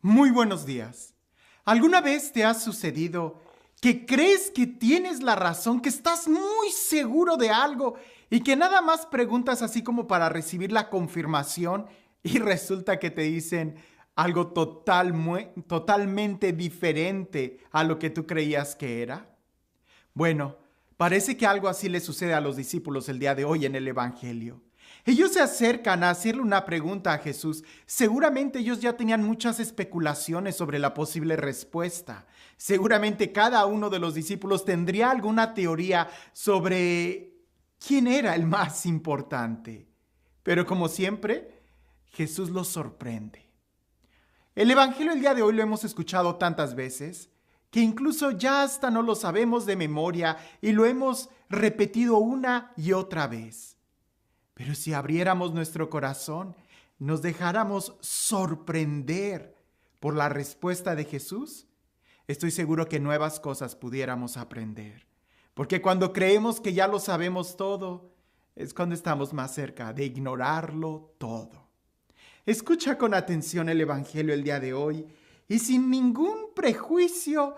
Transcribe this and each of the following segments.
Muy buenos días. ¿Alguna vez te ha sucedido que crees que tienes la razón, que estás muy seguro de algo y que nada más preguntas así como para recibir la confirmación y resulta que te dicen algo totalmente diferente a lo que tú creías que era? Bueno, parece que algo así le sucede a los discípulos el día de hoy en el Evangelio. Ellos se acercan a hacerle una pregunta a Jesús. Seguramente ellos ya tenían muchas especulaciones sobre la posible respuesta. Seguramente cada uno de los discípulos tendría alguna teoría sobre quién era el más importante. Pero como siempre, Jesús los sorprende. El Evangelio el día de hoy lo hemos escuchado tantas veces que incluso ya hasta no lo sabemos de memoria y lo hemos repetido una y otra vez. Pero si abriéramos nuestro corazón, nos dejáramos sorprender por la respuesta de Jesús, estoy seguro que nuevas cosas pudiéramos aprender. Porque cuando creemos que ya lo sabemos todo, es cuando estamos más cerca de ignorarlo todo. Escucha con atención el Evangelio el día de hoy y sin ningún prejuicio,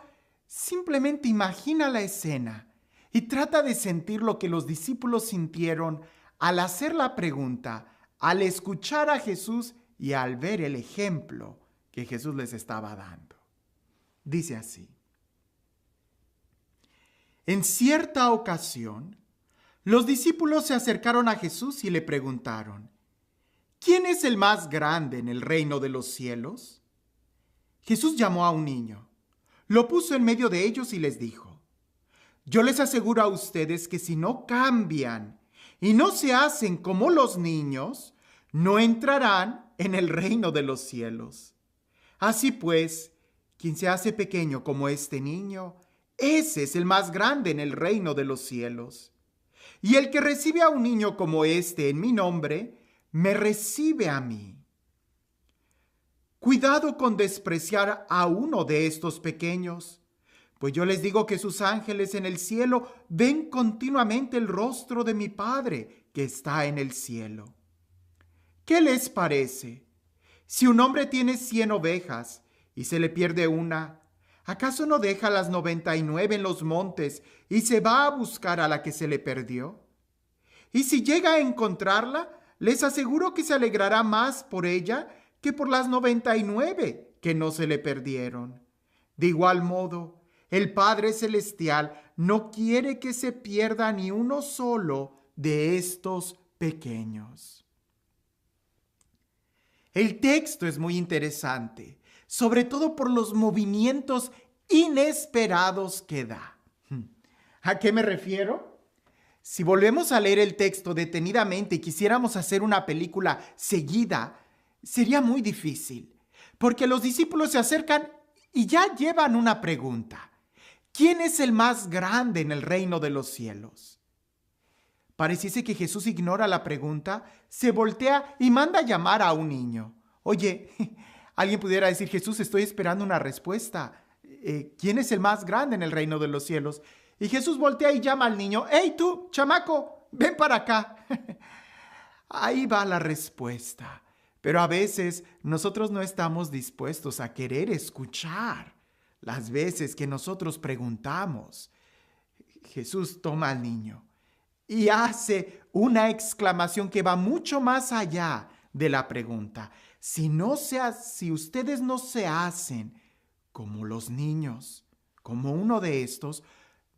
simplemente imagina la escena y trata de sentir lo que los discípulos sintieron al hacer la pregunta, al escuchar a Jesús y al ver el ejemplo que Jesús les estaba dando. Dice así: en cierta ocasión, los discípulos se acercaron a Jesús y le preguntaron: ¿quién es el más grande en el reino de los cielos? Jesús llamó a un niño, lo puso en medio de ellos y les dijo: yo les aseguro a ustedes que si no cambian y no se hacen como los niños, no entrarán en el reino de los cielos. Así pues, quien se hace pequeño como este niño, ese es el más grande en el reino de los cielos. Y el que recibe a un niño como este en mi nombre, me recibe a mí. Cuidado con despreciar a uno de estos pequeños, pues yo les digo que sus ángeles en el cielo ven continuamente el rostro de mi Padre que está en el cielo. ¿Qué les parece? Si un hombre tiene 100 ovejas y se le pierde una, ¿acaso no deja las 99 en los montes y se va a buscar a la que se le perdió? Y si llega a encontrarla, les aseguro que se alegrará más por ella que por las 99 que no se le perdieron. De igual modo, el Padre Celestial no quiere que se pierda ni uno solo de estos pequeños. El texto es muy interesante, sobre todo por los movimientos inesperados que da. ¿A qué me refiero? Si volvemos a leer el texto detenidamente y quisiéramos hacer una película seguida, sería muy difícil, porque los discípulos se acercan y ya llevan una pregunta. ¿Quién es el más grande en el reino de los cielos? Pareciese que Jesús ignora la pregunta, se voltea y manda a llamar a un niño. Oye, alguien pudiera decir: Jesús, estoy esperando una respuesta. ¿Quién es el más grande en el reino de los cielos? Y Jesús voltea y llama al niño: ¡hey tú, chamaco, ven para acá! Ahí va la respuesta. Pero a veces nosotros no estamos dispuestos a querer escuchar las veces que nosotros preguntamos. Jesús toma al niño y hace una exclamación que va mucho más allá de la pregunta. Si ustedes no se hacen como los niños, como uno de estos,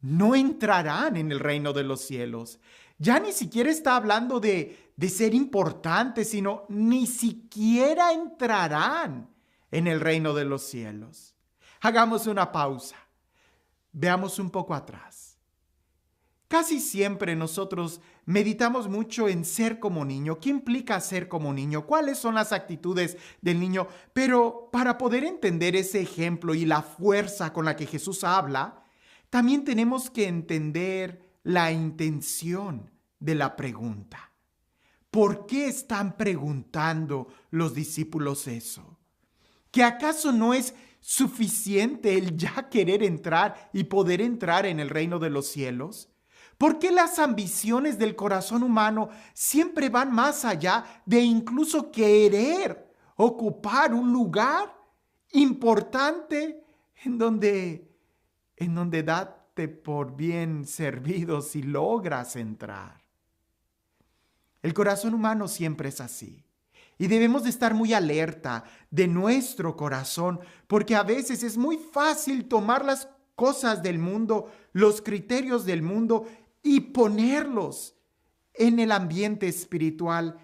no entrarán en el reino de los cielos. Ya ni siquiera está hablando de ser importantes, sino ni siquiera entrarán en el reino de los cielos. Hagamos una pausa. Veamos un poco atrás. Casi siempre nosotros meditamos mucho en ser como niño. ¿Qué implica ser como niño? ¿Cuáles son las actitudes del niño? Pero para poder entender ese ejemplo y la fuerza con la que Jesús habla, también tenemos que entender la intención de la pregunta. ¿Por qué están preguntando los discípulos eso? ¿Que acaso no es suficiente el ya querer entrar y poder entrar en el reino de los cielos? ¿Por qué las ambiciones del corazón humano siempre van más allá de incluso querer ocupar un lugar importante en donde date por bien servido si logras entrar. El corazón humano siempre es así. Y debemos de estar muy alerta de nuestro corazón, porque a veces es muy fácil tomar las cosas del mundo, los criterios del mundo, y ponerlos en el ambiente espiritual,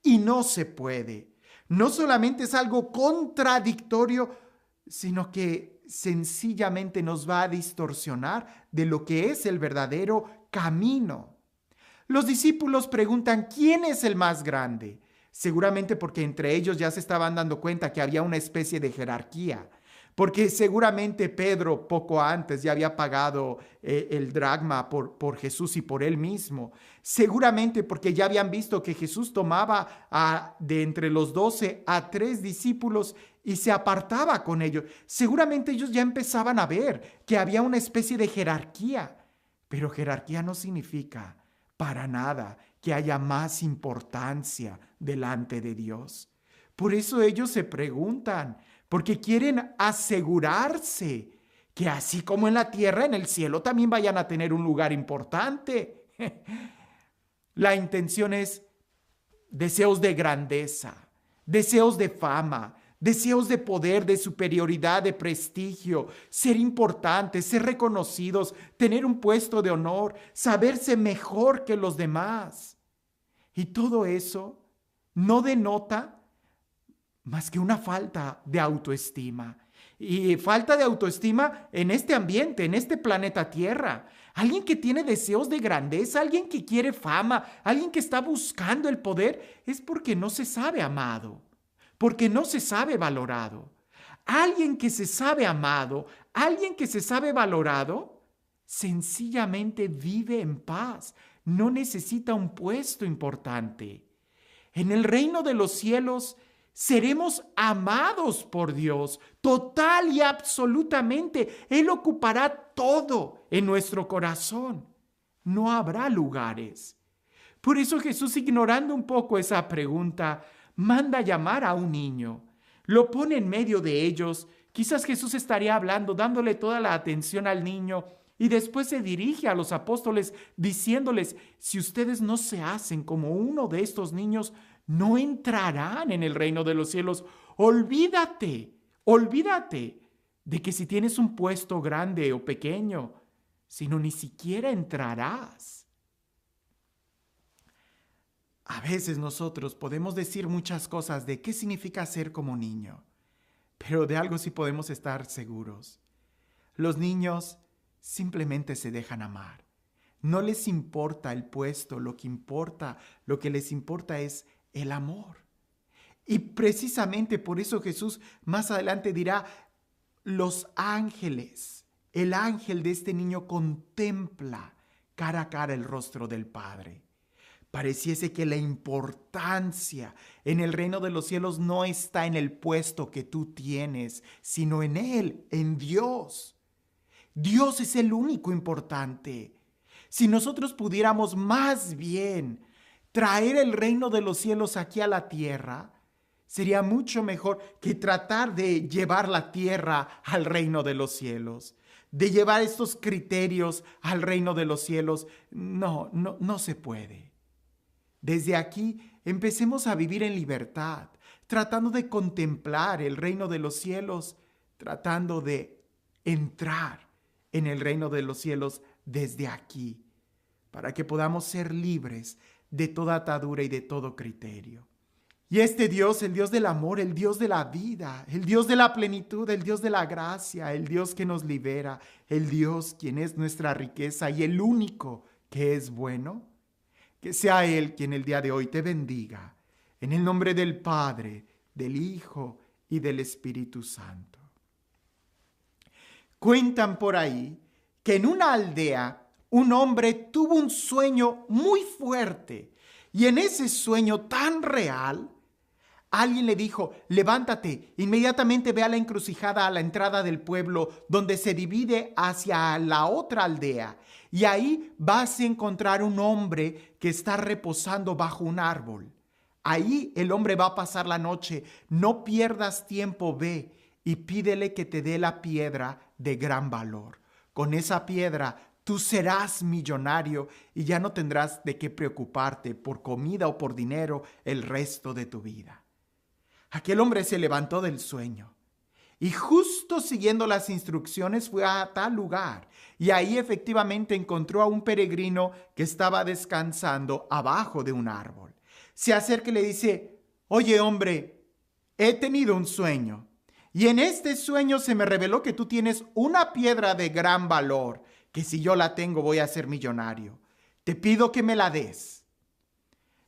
y no se puede. No solamente es algo contradictorio, sino que sencillamente nos va a distorsionar de lo que es el verdadero camino. Los discípulos preguntan: ¿quién es el más grande? Seguramente porque entre ellos ya se estaban dando cuenta que había una especie de jerarquía, porque seguramente Pedro poco antes ya había pagado el dracma por Jesús y por él mismo. Seguramente porque ya habían visto que Jesús tomaba de entre los 12 a 3 discípulos y se apartaba con ellos. Seguramente ellos ya empezaban a ver que había una especie de jerarquía, pero jerarquía no significa para nada que haya más importancia delante de Dios. Por eso ellos se preguntan, porque quieren asegurarse que así como en la tierra, en el cielo también vayan a tener un lugar importante. La intención es deseos de grandeza, deseos de fama, deseos de poder, de superioridad, de prestigio, ser importantes, ser reconocidos, tener un puesto de honor, saberse mejor que los demás. Y todo eso no denota más que una falta de autoestima. Y falta de autoestima en este ambiente, en este planeta Tierra. Alguien que tiene deseos de grandeza, alguien que quiere fama, alguien que está buscando el poder, es porque no se sabe amado, porque no se sabe valorado. Alguien que se sabe amado, alguien que se sabe valorado, sencillamente vive en paz, no necesita un puesto importante. En el reino de los cielos seremos amados por Dios, total y absolutamente. Él ocupará todo en nuestro corazón. No habrá lugares. Por eso Jesús, ignorando un poco esa pregunta, manda llamar a un niño. Lo pone en medio de ellos. Quizás Jesús estaría hablando, dándole toda la atención al niño, y después se dirige a los apóstoles diciéndoles: si ustedes no se hacen como uno de estos niños, no entrarán en el reino de los cielos. Olvídate de que si tienes un puesto grande o pequeño, sino ni siquiera entrarás. A veces nosotros podemos decir muchas cosas de qué significa ser como niño, pero de algo sí podemos estar seguros. Los niños simplemente se dejan amar. No les importa el puesto, lo que les importa es el amor. Y precisamente por eso Jesús más adelante dirá: los ángeles, el ángel de este niño contempla cara a cara el rostro del Padre. Pareciese que la importancia en el reino de los cielos no está en el puesto que tú tienes, sino en Él, en Dios. Dios es el único importante. Si nosotros pudiéramos más bien traer el reino de los cielos aquí a la tierra, sería mucho mejor que tratar de llevar la tierra al reino de los cielos, de llevar estos criterios al reino de los cielos. No se puede. Desde aquí empecemos a vivir en libertad, tratando de contemplar el reino de los cielos, tratando de entrar en el reino de los cielos desde aquí, para que podamos ser libres de toda atadura y de todo criterio. Y este Dios, el Dios del amor, el Dios de la vida, el Dios de la plenitud, el Dios de la gracia, el Dios que nos libera, el Dios quien es nuestra riqueza y el único que es bueno, que sea Él quien el día de hoy te bendiga, en el nombre del Padre, del Hijo y del Espíritu Santo. Cuentan por ahí que en una aldea un hombre tuvo un sueño muy fuerte, y en ese sueño tan real, alguien le dijo: levántate, inmediatamente ve a la encrucijada a la entrada del pueblo donde se divide hacia la otra aldea, y ahí vas a encontrar un hombre que está reposando bajo un árbol. Ahí el hombre va a pasar la noche. No pierdas tiempo, ve. y pídele que te dé la piedra de gran valor. Con esa piedra tú serás millonario y ya no tendrás de qué preocuparte por comida o por dinero el resto de tu vida. Aquel hombre se levantó del sueño y justo siguiendo las instrucciones fue a tal lugar y ahí efectivamente encontró a un peregrino que estaba descansando abajo de un árbol. Se acerca y le dice: oye hombre, he tenido un sueño y en este sueño se me reveló que tú tienes una piedra de gran valor, que si yo la tengo voy a ser millonario. Te pido que me la des.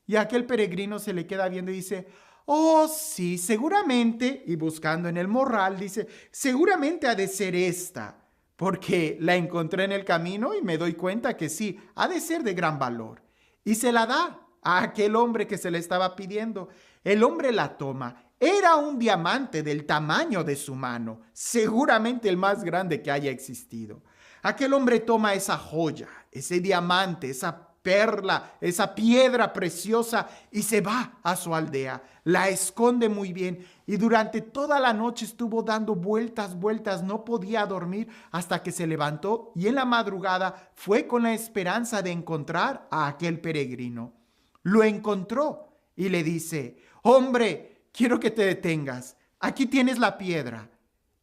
Y aquel peregrino se le queda viendo y dice: oh, sí, seguramente, y buscando en el morral, dice: seguramente ha de ser esta, porque la encontré en el camino y me doy cuenta que sí, ha de ser de gran valor. Y se la da a aquel hombre que se le estaba pidiendo. El hombre la toma. Era un diamante del tamaño de su mano, seguramente el más grande que haya existido. Aquel hombre toma esa joya, ese diamante, esa perla, esa piedra preciosa, y se va a su aldea. La esconde muy bien y durante toda la noche estuvo dando vueltas, no podía dormir hasta que se levantó y en la madrugada fue con la esperanza de encontrar a aquel peregrino. Lo encontró y le dice: hombre, quiero que te detengas. Aquí tienes la piedra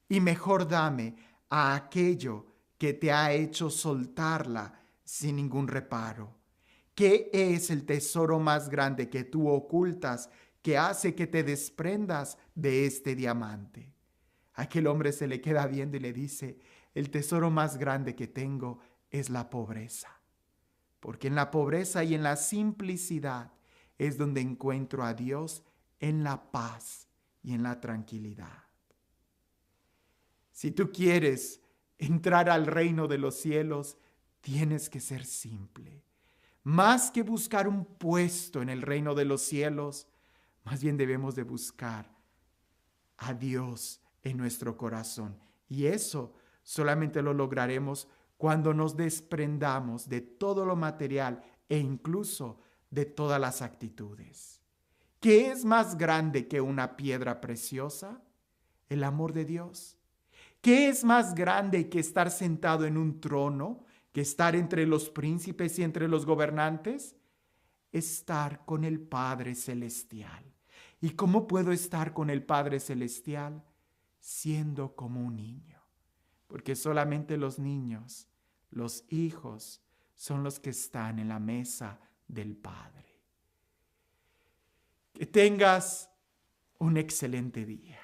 y mejor dame a aquello que te ha hecho soltarla sin ningún reparo. ¿Qué es el tesoro más grande que tú ocultas que hace que te desprendas de este diamante? Aquel hombre se le queda viendo y le dice: el tesoro más grande que tengo es la pobreza, porque en la pobreza y en la simplicidad es donde encuentro a Dios, en la paz y en la tranquilidad. Si tú quieres entrar al reino de los cielos, tienes que ser simple. Más que buscar un puesto en el reino de los cielos, más bien debemos de buscar a Dios en nuestro corazón. Y eso solamente lo lograremos cuando nos desprendamos de todo lo material e incluso de todas las actitudes. ¿Qué es más grande que una piedra preciosa? El amor de Dios. ¿Qué es más grande que estar sentado en un trono, que estar entre los príncipes y entre los gobernantes? Estar con el Padre Celestial. ¿Y cómo puedo estar con el Padre Celestial? Siendo como un niño. Porque solamente los niños, los hijos, son los que están en la mesa del Padre. Que tengas un excelente día.